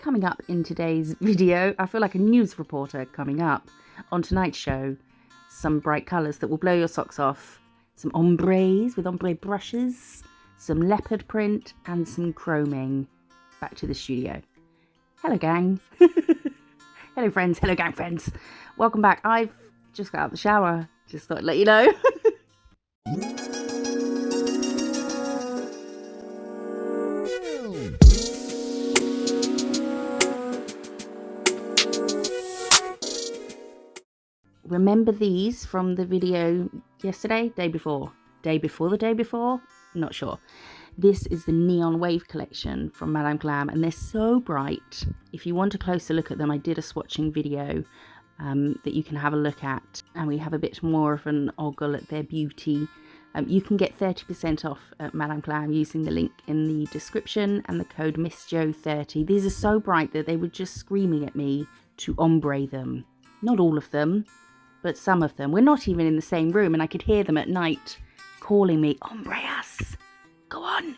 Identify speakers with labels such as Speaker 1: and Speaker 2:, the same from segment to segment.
Speaker 1: coming up in today's video, I feel like a news reporter coming up on tonight's show. Some bright colours that will blow your socks off, some ombres with ombre brushes, some leopard print and some chroming. Back to the studio. Hello gang. Hello friends, hello gang friends. Welcome back. I've just got out of the shower. Just thought I'd let you know. Remember these from the video yesterday? Day before? Day before the day before? Not sure. This is the Neon Wave collection from Glam, and they're so bright. If you want a closer look at them, I did a swatching video that you can have a look at, and we have a bit more of an ogle at their beauty. You can get 30% off at Glam using the link in the description and the code MISSJO30. These are so bright that they were just screaming at me to ombre them. Not all of them, but some of them. We're not even in the same room, and I could hear them at night calling me, ombre us, go on.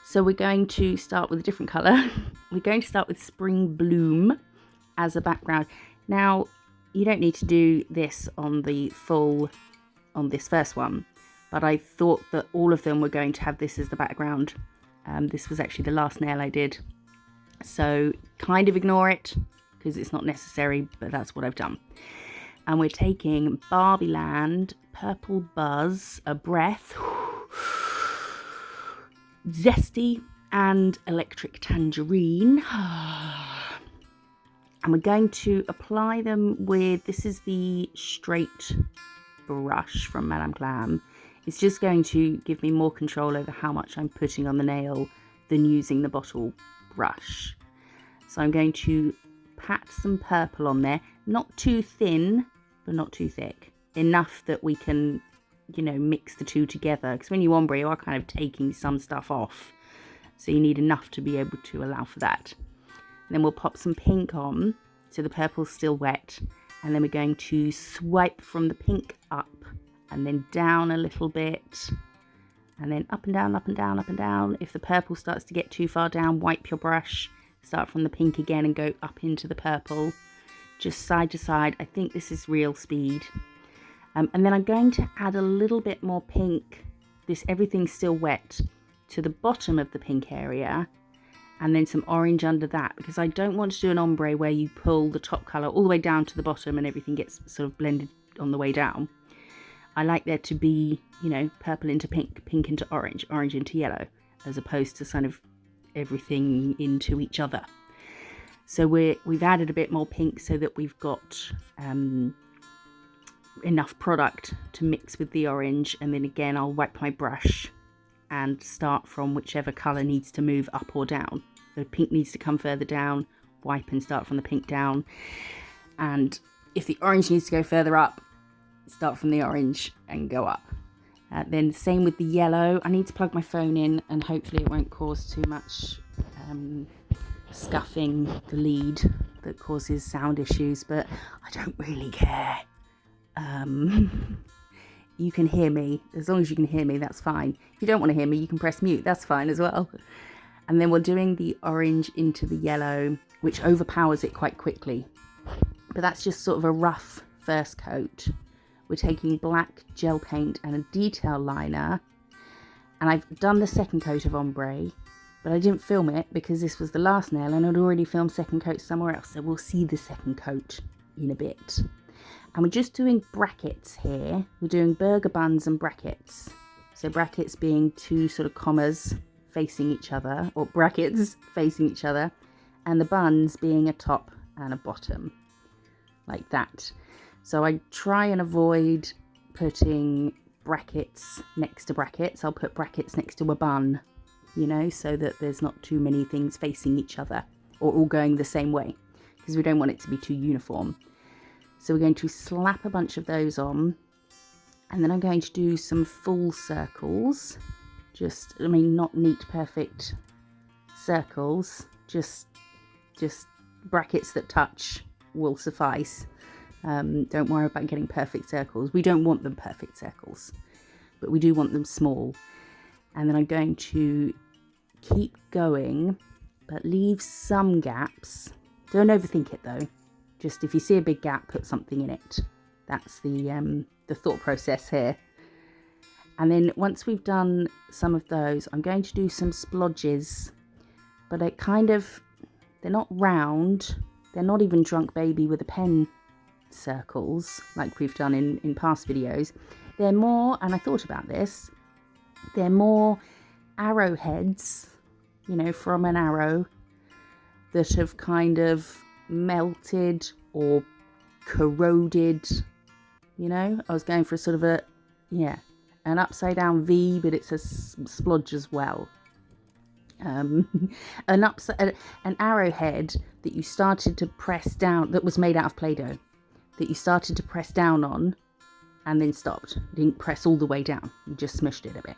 Speaker 1: So we're going to start with a different colour. We're going to start with Spring Bloom as a background. Now, you don't need to do this on the full, on this first one, but I thought that all of them were going to have this as the background. This was actually the last nail I did. So kind of ignore it because it's not necessary, but that's what I've done. And we're taking Barbieland, Purple Buzz, A Breath, Zesty, and Electric Tangerine. And we're going to apply them with, this is the straight brush from Glam. It's just going to give me more control over how much I'm putting on the nail than using the bottle brush. So I'm going to pat some purple on there, not too thin, but not too thick. Enough that we can, you know, mix the two together. Because when you ombre, you are kind of taking some stuff off. So you need enough to be able to allow for that. And then we'll pop some pink on, so the purple's still wet. And then we're going to swipe from the pink up, and then down a little bit. And then up and down, up and down, up and down. If the purple starts to get too far down, wipe your brush. Start from the pink again and go up into the purple. Just side to side. I think this is real speed. And then I'm going to add a little bit more pink. Everything's still wet, to the bottom of the pink area. And then some orange under that, because I don't want to do an ombre where you pull the top colour all the way down to the bottom and everything gets sort of blended on the way down. I like there to be, you know, purple into pink, pink into orange, orange into yellow, as opposed to kind of everything into each other. So we've added a bit more pink so that we've got enough product to mix with the orange. And then again, I'll wipe my brush and start from whichever colour needs to move up or down. The pink needs to come further down, wipe and start from the pink down. And if the orange needs to go further up, start from the orange and go up. Then same with the yellow. I need to plug my phone in and hopefully it won't cause too much scuffing the lead that causes sound issues, but I don't really care. You can hear me. As long as you can hear me, that's fine. If you don't want to hear me, you can press mute. That's fine as well. And then we're doing the orange into the yellow, which overpowers it quite quickly. But that's just sort of a rough first coat. We're taking black gel paint and a detail liner. And I've done the second coat of ombre, but I didn't film it because this was the last nail and I'd already filmed second coat somewhere else. So we'll see the second coat in a bit. And we're just doing brackets here. We're doing burger buns and brackets. So brackets being two sort of commas facing each other, or brackets facing each other, and the buns being a top and a bottom, like that. So I try and avoid putting brackets next to brackets. I'll put brackets next to a bun, you know, so that there's not too many things facing each other or all going the same way, because we don't want it to be too uniform. So we're going to slap a bunch of those on, and then I'm going to do some full circles. Just, I mean, not neat, perfect circles, just brackets that touch will suffice. Don't worry about getting perfect circles. We don't want them perfect circles, but we do want them small. And then I'm going to keep going but leave some gaps. Don't overthink it though. Just if you see a big gap, put something in it. That's the thought process here. And then once we've done some of those, I'm going to do some splodges, but they're not round. They're not even drunk baby with a pen circles like we've done in past videos. They're more, and I thought about this, they're more arrowheads, you know, from an arrow that have kind of melted or corroded, you know. I was going for a sort of an upside down V, but it's a splodge as well. An arrowhead that you started to press down, that was made out of Play-Doh, that you started to press down on and then stopped. You didn't press all the way down, you just smushed it a bit.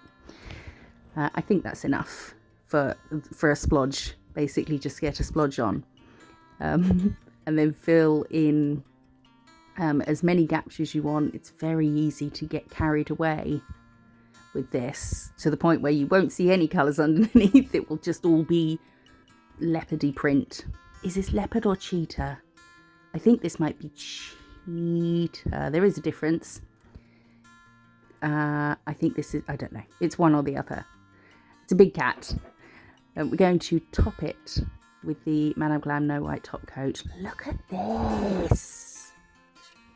Speaker 1: I think that's enough for a splodge. Basically just get a splodge on, and then fill in as many gaps as you want. It's very easy to get carried away with this, to the point where you won't see any colours underneath. It will just all be leopardy print. Is this leopard or cheetah? I think this might be cheetah. There is a difference. I think this is, I don't know, it's one or the other. It's a big cat. We're going to top it with the Madame Glam No White Top Coat. Look at this.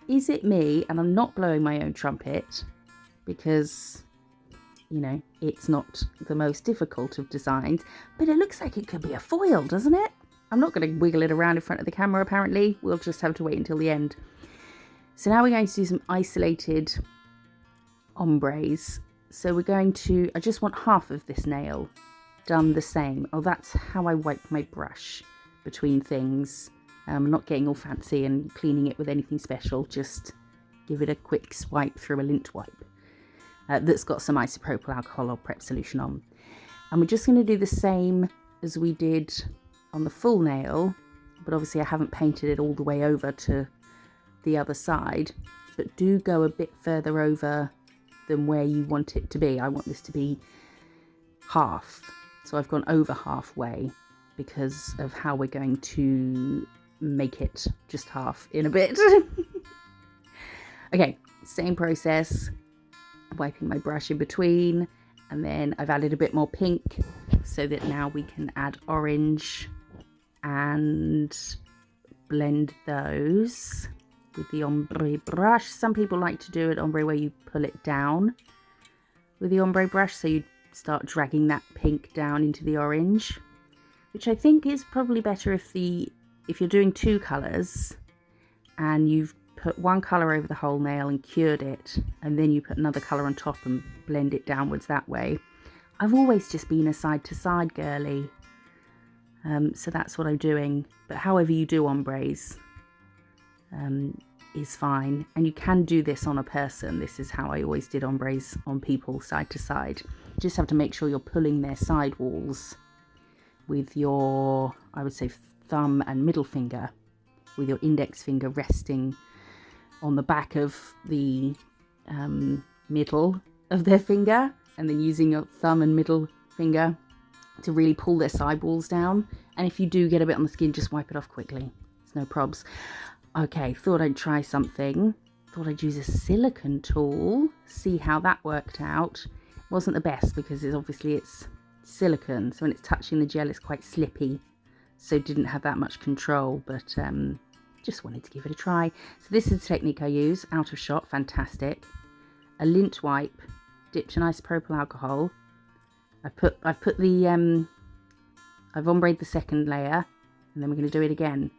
Speaker 1: Is it me? And I'm not blowing my own trumpet because, you know, it's not the most difficult of designs, but it looks like it could be a foil, doesn't it? I'm not going to wiggle it around in front of the camera, apparently. We'll just have to wait until the end. So now we're going to do some isolated ombres. So we're going to, I just want half of this nail done the same. Oh, that's how I wipe my brush between things. I'm not getting all fancy and cleaning it with anything special. Just give it a quick swipe through a lint wipe that's got some isopropyl alcohol or prep solution on. And we're just going to do the same as we did on the full nail, but obviously I haven't painted it all the way over to the other side, but do go a bit further over than where you want it to be. I want this to be half, so I've gone over halfway because of how we're going to make it just half in a bit. Okay, same process, wiping my brush in between, and then I've added a bit more pink so that now we can add orange and blend those with the ombre brush. Some people like to do it ombre where you pull it down with the ombre brush, so you start dragging that pink down into the orange, which I think is probably better if you're doing two colours and you've put one colour over the whole nail and cured it, and then you put another colour on top and blend it downwards that way. I've always just been a side to side girly, so that's what I'm doing. But however you do ombres is fine, and you can do this on a person. This is how I always did ombres on people, side to side. You just have to make sure you're pulling their side walls with your, I would say, thumb and middle finger, with your index finger resting on the back of the middle of their finger, and then using your thumb and middle finger to really pull their side walls down. And if you do get a bit on the skin, just wipe it off quickly. It's no probs. Okay, thought I'd try something. Thought I'd use a silicone tool, see how that worked out. Wasn't the best because it's silicone, so when it's touching the gel it's quite slippy, so didn't have that much control, but just wanted to give it a try. So this is the technique I use, out of shot, fantastic. A lint wipe dipped in isopropyl alcohol. I've ombreed the second layer, and then we're going to do it again.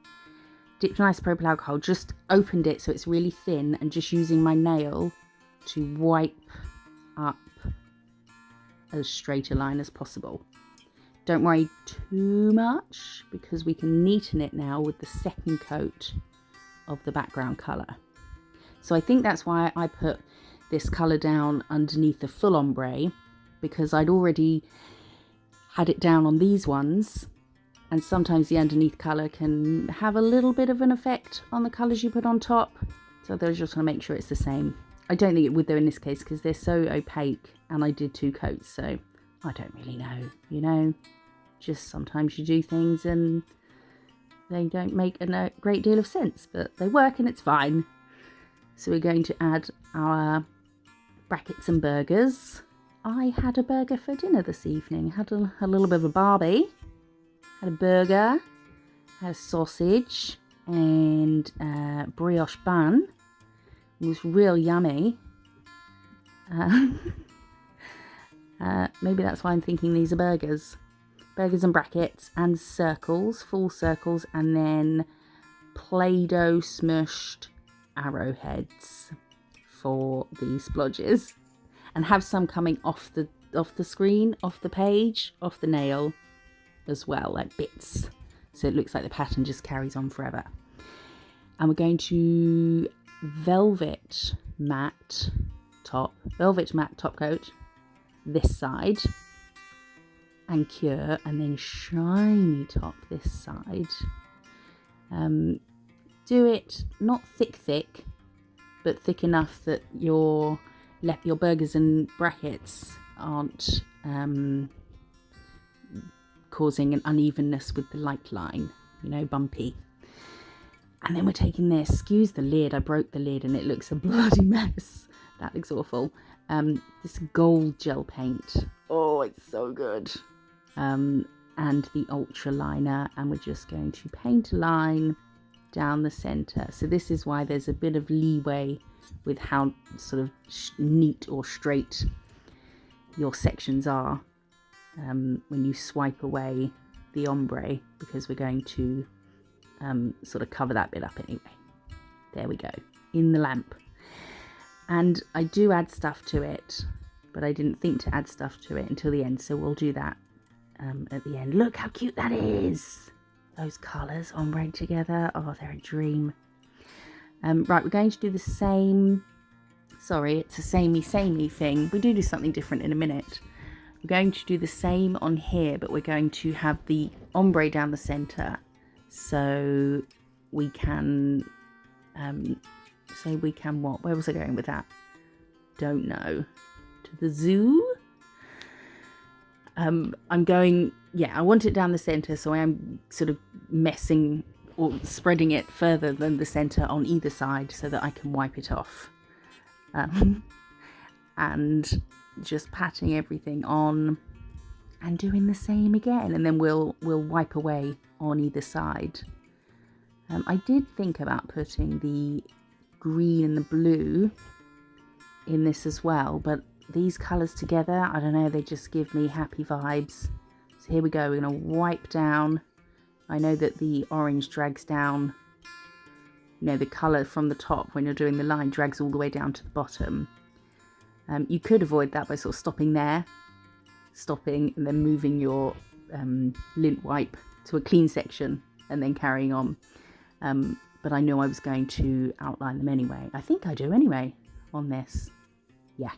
Speaker 1: Dipped in isopropyl alcohol, just opened it so it's really thin, and just using my nail to wipe up as straight a line as possible. Don't worry too much because we can neaten it now with the second coat of the background colour. So I think that's why I put this colour down underneath the full ombre, because I'd already had it down on these ones, and sometimes the underneath colour can have a little bit of an effect on the colours you put on top. So I just want to make sure it's the same. I don't think it would though in this case because they're so opaque, and I did two coats, so I don't really know, you know. Just sometimes you do things and they don't make a great deal of sense, but they work and it's fine. So we're going to add our brackets and burgers. I had a burger for dinner this evening. Had a little bit of a Barbie, had a burger, had a sausage and a brioche bun. It was real yummy. Maybe that's why I'm thinking these are burgers. Burgers and brackets and circles, full circles, and then Play-Doh smushed arrowheads for the splodges. And have some coming off the screen, off the page, off the nail as well, like bits. So it looks like the pattern just carries on forever. And we're going to velvet matte top coat this side and cure, and then shiny top this side. Do it not thick, but thick enough that your burgers and brackets aren't causing an unevenness with the light line, you know, bumpy. And then we're taking this, excuse the lid, I broke the lid and it looks a bloody mess. That looks awful. This gold gel paint. Oh, it's so good. And the ultra liner, and we're just going to paint a line down the center. So this is why there's a bit of leeway with how sort of neat or straight your sections are when you swipe away the ombre, because we're going to sort of cover that bit up anyway. There we go, in the lamp. And I do add stuff to it, but I didn't think to add stuff to it until the end, so we'll do that at the end. Look how cute that is! Those colours ombre together, oh, they're a dream. Right, we're going to do the same, sorry, it's a samey thing. We do something different in a minute. We're going to do the same on here, but we're going to have the ombre down the centre, so we can, what? Where was I going with that? Don't know. To the zoo? I'm going, yeah, I want it down the centre, so I am sort of messing or spreading it further than the centre on either side so that I can wipe it off. And just patting everything on and doing the same again, and then we'll wipe away on either side. I did think about putting the green and the blue in this as well, but these colours together, I don't know, they just give me happy vibes. So here we go, we're going to wipe down. I know that the orange drags down, you know, the colour from the top when you're doing the line drags all the way down to the bottom. You could avoid that by sort of stopping and then moving your lint wipe to a clean section and then carrying on. But I know I was going to outline them anyway. I think I do anyway on this. Yeah.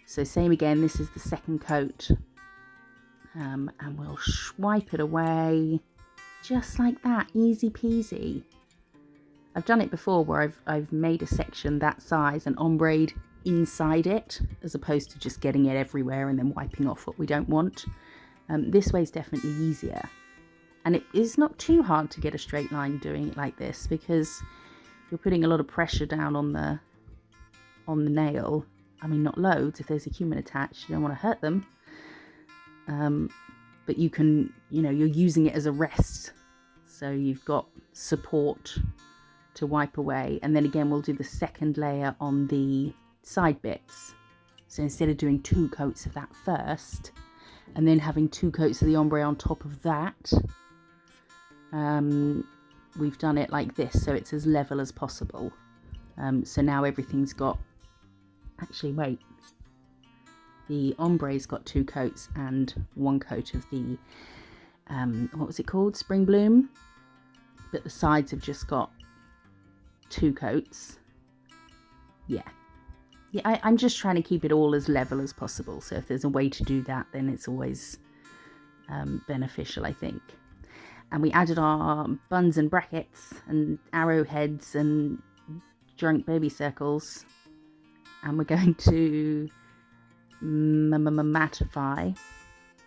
Speaker 1: So same again, this is the second coat. And we'll swipe it away just like that, easy peasy. I've done it before where I've made a section that size and ombre'd inside it, as opposed to just getting it everywhere and then wiping off what we don't want. This way is definitely easier. And it is not too hard to get a straight line doing it like this, because you're putting a lot of pressure down on the nail. I mean, not loads. If there's a human attached, you don't want to hurt them. But you can, you know, you're using it as a rest. So you've got support to wipe away. And then again, we'll do the second layer on the side bits. So instead of doing 2 coats of that first, and then having 2 coats of the ombre on top of that, we've done it like this, so it's as level as possible. So now everything's got, actually wait, the ombre's got 2 coats and 1 coat of the what was it called, Spring Bloom, but the sides have just got 2 coats. Yeah, I'm just trying to keep it all as level as possible, so if there's a way to do that, then it's always beneficial, I think. And we added our buns and brackets and arrowheads and drunk baby circles, and we're going to mattify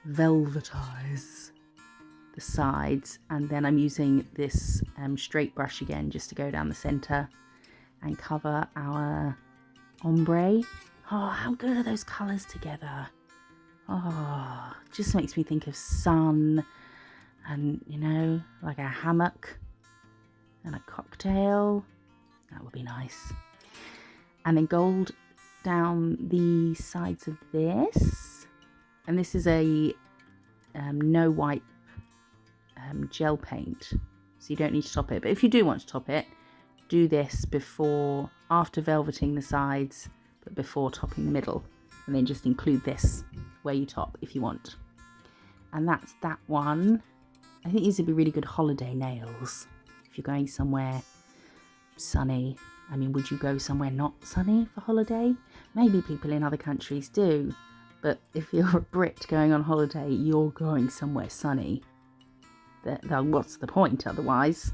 Speaker 1: velvetize the sides, and then I'm using this straight brush again just to go down the center and cover our ombre. Oh, how good are those colors together? Oh, just makes me think of sun and, you know, like a hammock and a cocktail. That would be nice. And then gold down the sides of this. And this is a no wipe gel paint, so you don't need to top it. But if you do want to top it, do this after velveting the sides, but before topping the middle. And then just include this where you top if you want. And that's that one. I think these would be really good holiday nails if you're going somewhere sunny. I mean, would you go somewhere not sunny for holiday? Maybe people in other countries do, but if you're a Brit going on holiday, you're going somewhere sunny. What's the point otherwise?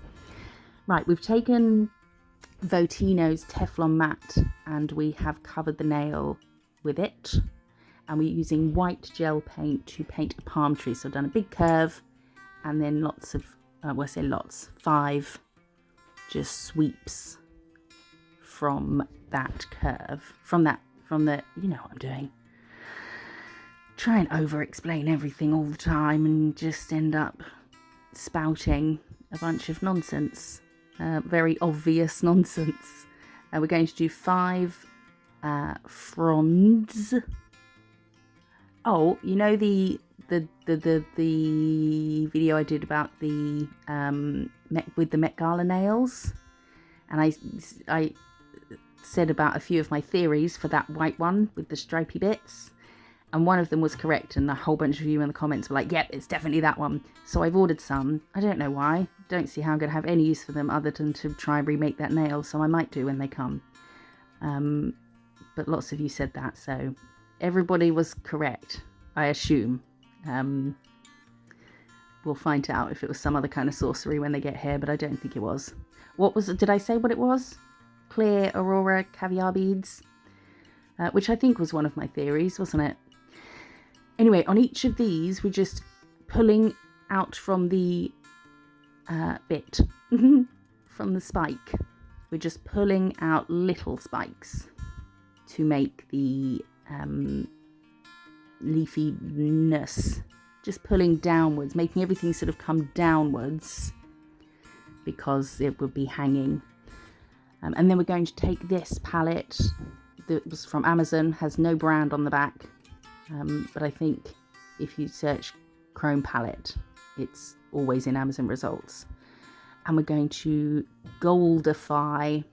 Speaker 1: Right, we've taken Votino's Teflon Matte and we have covered the nail with it, and we're using white gel paint to paint a palm tree. So I've done a big curve and then lots of, 5 just sweeps from that curve, from the, you know what I'm doing. Try and over explain everything all the time and just end up spouting a bunch of nonsense, very obvious nonsense. We're going to do 5 fronds. Oh, you know the video I did about the with the Met Gala nails, and I said about a few of my theories for that white one with the stripy bits, and one of them was correct, and a whole bunch of you in the comments were like, yep, it's definitely that one. So I've ordered some. I don't know why. Don't see how I'm going to have any use for them other than to try and remake that nail, so I might do when they come. But lots of you said that, so everybody was correct, I assume. We'll find out if it was some other kind of sorcery when they get here, but I don't think it was. What was it? Did I say what it was? Clear Aurora caviar beads, which I think was one of my theories, wasn't it? Anyway, on each of these, we're just pulling out from the bit, from the spike. We're just pulling out little spikes to make the leafiness. Just pulling downwards, making everything sort of come downwards because it would be hanging. And then we're going to take this palette that was from Amazon, has no brand on the back. But I think if you search chrome palette, it's always in Amazon results. And we're going to goldify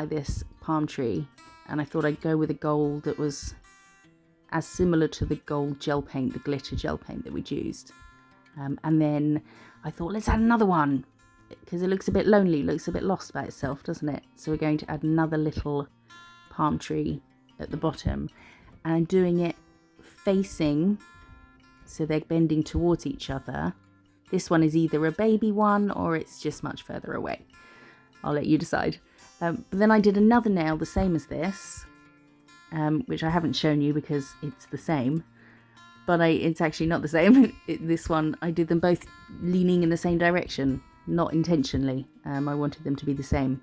Speaker 1: this palm tree. And I thought I'd go with a gold that was as similar to the gold gel paint, the glitter gel paint that we'd used. And then I thought, let's add another one, because it looks a bit lonely, looks a bit lost by itself, doesn't it? So we're going to add another little palm tree at the bottom, and I'm doing it facing, so they're bending towards each other. This one is either a baby one or it's just much further away. I'll let you decide. But then I did another nail the same as this, which I haven't shown you because it's the same, but it's actually not the same. This one, I did them both leaning in the same direction, not intentionally. I wanted them to be the same,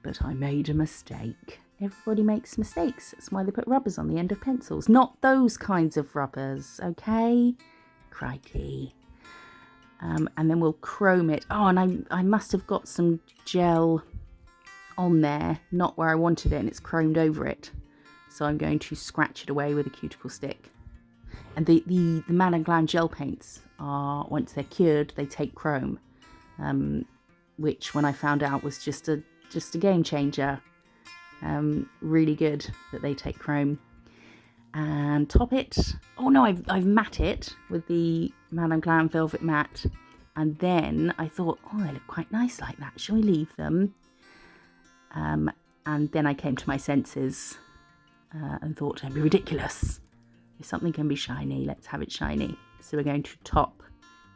Speaker 1: but I made a mistake. Everybody makes mistakes. That's why they put rubbers on the end of pencils. Not those kinds of rubbers, okay? Crikey. And then we'll chrome it. Oh, and I must have got some gel on there, not where I wanted it, and it's chromed over it. So I'm going to scratch it away with a cuticle stick. And the Man and Glam gel paints are, once they're cured, they take chrome, which when I found out was just a game changer. Really good that they take chrome. And top it. Oh no, I've matte it with the Man and Glam Velvet Matte. And then I thought, oh, they look quite nice like that. Shall we leave them? And then I came to my senses and thought, don't be ridiculous. If something can be shiny, let's have it shiny. So we're going to top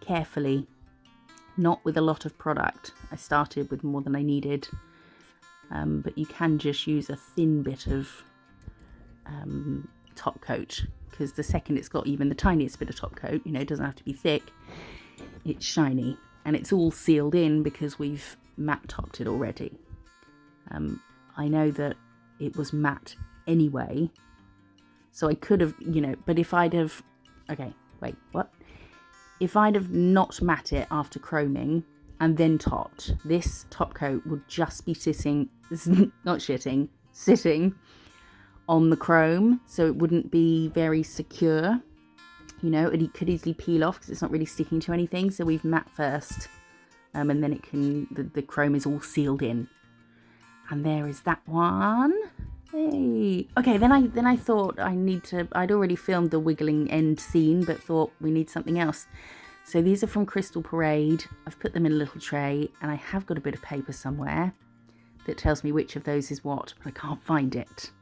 Speaker 1: carefully, not with a lot of product. I started with more than I needed, but you can just use a thin bit of top coat, because the second it's got even the tiniest bit of top coat, you know, it doesn't have to be thick, it's shiny. And it's all sealed in because we've matte topped it already. I know that it was matte anyway, so I could have, you know, but if I'd have, okay, wait, what? If I'd have not matte it after chroming and then topped, this top coat would just be sitting, not shitting, sitting on the chrome, so it wouldn't be very secure. You know, it could easily peel off because it's not really sticking to anything. So we've matte first, and then it can, the chrome is all sealed in. And there is that one. Hey. Okay, then I thought I'd already filmed the wiggling end scene, but thought we need something else. So these are from Crystal Parade. I've put them in a little tray, and I have got a bit of paper somewhere that tells me which of those is what, but I can't find it.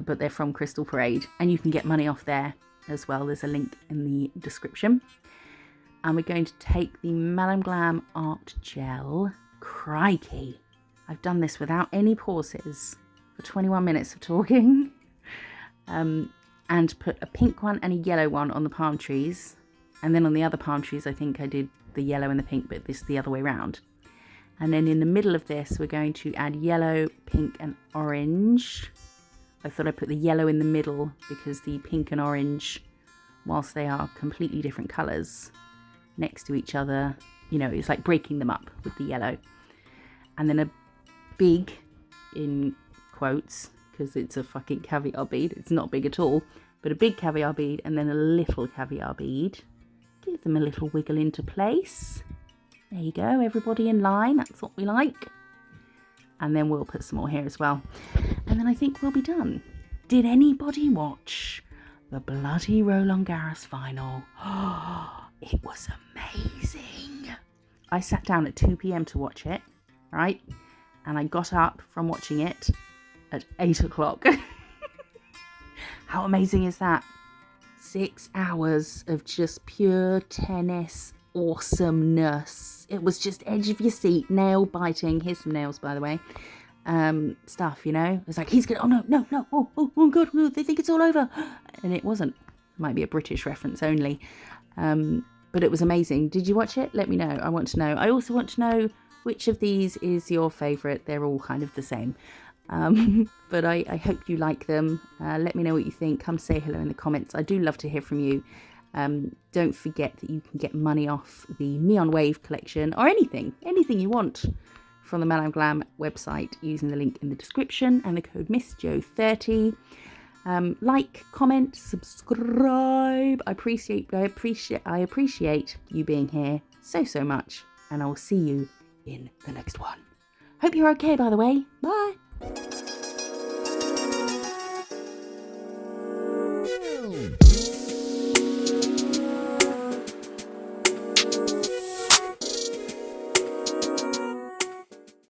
Speaker 1: But they're from Crystal Parade, and you can get money off there as well. There's a link in the description. And we're going to take the Glam Art Gel. Crikey, I've done this without any pauses for 21 minutes of talking. And put a pink one and a yellow one on the palm trees, and then on the other palm trees I think I did the yellow and the pink, but this the other way around. And then in the middle of this we're going to add yellow, pink and orange. I thought I'd put the yellow in the middle because the pink and orange, whilst they are completely different colours next to each other, you know, it's like breaking them up with the yellow. And then a big, in quotes, because it's a fucking caviar bead, it's not big at all, but a big caviar bead and then a little caviar bead. Give them a little wiggle into place. There you go, everybody in line, that's what we like. And then we'll put some more here as well. And then I think we'll be done. Did anybody watch the bloody Roland Garros final? Oh, it was amazing. I sat down at 2 p.m. to watch it, right? And I got up from watching it at 8 o'clock. How amazing is that? 6 hours of just pure tennis awesomeness. It was just edge of your seat, nail biting. Here's some nails, by the way. Stuff, you know. It's like, he's gonna, oh no, oh god, oh, they think it's all over. And it wasn't. It might be a British reference only. But it was amazing. Did you watch it? Let me know. I want to know. I also want to know which of these is your favourite. They're all kind of the same. But I hope you like them. Let me know what you think. Come say hello in the comments. I do love to hear from you. Don't forget that you can get money off the Neon Wave collection or anything you want from the Glam website using the link in the description and the code MISSJO30. Like, comment, subscribe. I appreciate you being here so much, and I will see you in the next one. Hope you're okay, by the way. Bye.